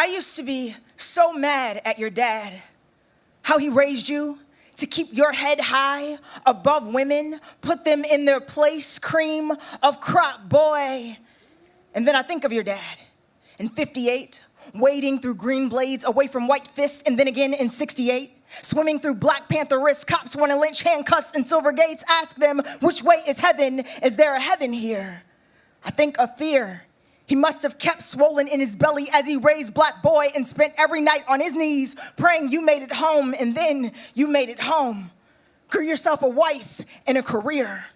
I used to be so mad at your dad, how he raised you to keep your head high above women, put them in their place, cream of crop, boy. And then I think of your dad in 58, wading through green blades away from white fists, and then again in 68, swimming through Black Panther wrists, cops want to lynch, handcuffs and silver gates, ask them, which way is heaven? Is there a heaven here? I think of fear. He must have kept swollen in his belly as he raised Black boy and spent every night on his knees praying you made it home, and then you made it home. Grew yourself a wife and a career.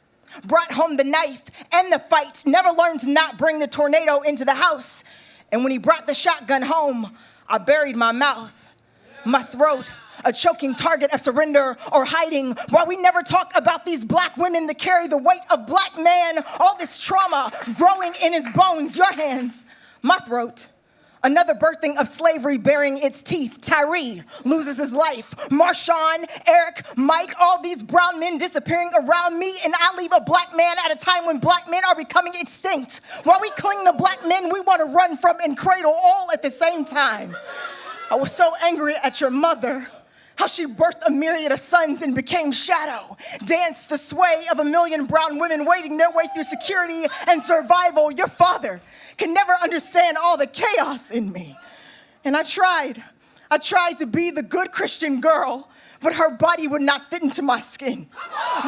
Brought home the knife and the fight. Never learned to not bring the tornado into the house. And when he brought the shotgun home, I buried my mouth, my throat, a choking target of surrender or hiding, while we never talk about these Black women that carry the weight of Black man, all this trauma growing in his bones, your hands, my throat. Another birthing of slavery bearing its teeth. Tyree loses his life. Marshawn, Eric, Mike, all these brown men disappearing around me, and I leave a Black man at a time when Black men are becoming extinct. While we cling to Black men we want to run from and cradle all at the same time. I was so angry at your mother, how she birthed a myriad of sons and became shadow, danced the sway of a million brown women wading their way through security and survival. Your father can never understand all the chaos in me. And I tried to be the good Christian girl, but her body would not fit into my skin.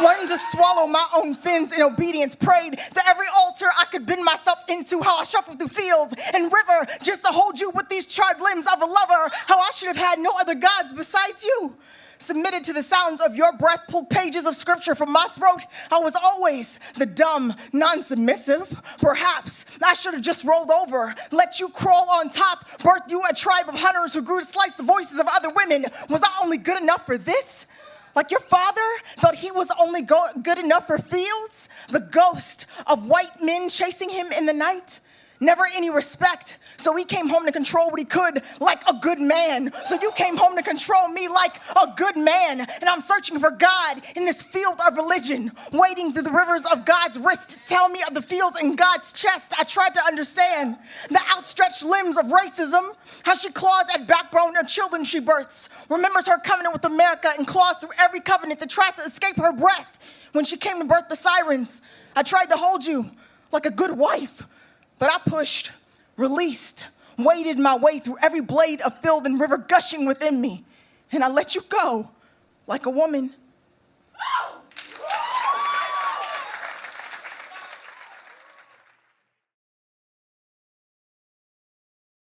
Learned to swallow my own fins in obedience, prayed to every altar I could bend myself into, how I shuffled through fields and river just to hold you with these charred limbs of a lover, how I should have had no other gods besides you. Submitted to the sounds of your breath, pulled pages of scripture from my throat. I was always the dumb, non-submissive. Perhaps I should have just rolled over, let you crawl on top, birthed you a tribe of hunters who grew to slice the voices of other women. Was I only good enough for this? Like your father thought he was only good enough for fields? The ghost of white men chasing him in the night? Never any respect. So he came home to control what he could like a good man. So you came home to control me like a good man. And I'm searching for God in this field of religion, wading through the rivers of God's wrist to tell me of the fields in God's chest. I tried to understand the outstretched limbs of racism, how she claws at backbone of children she births, remembers her covenant with America and claws through every covenant that tries to escape her breath. When she came to birth the sirens, I tried to hold you like a good wife, but I pushed, released, waded my way through every blade of field and river gushing within me. And I let you go like a woman. No!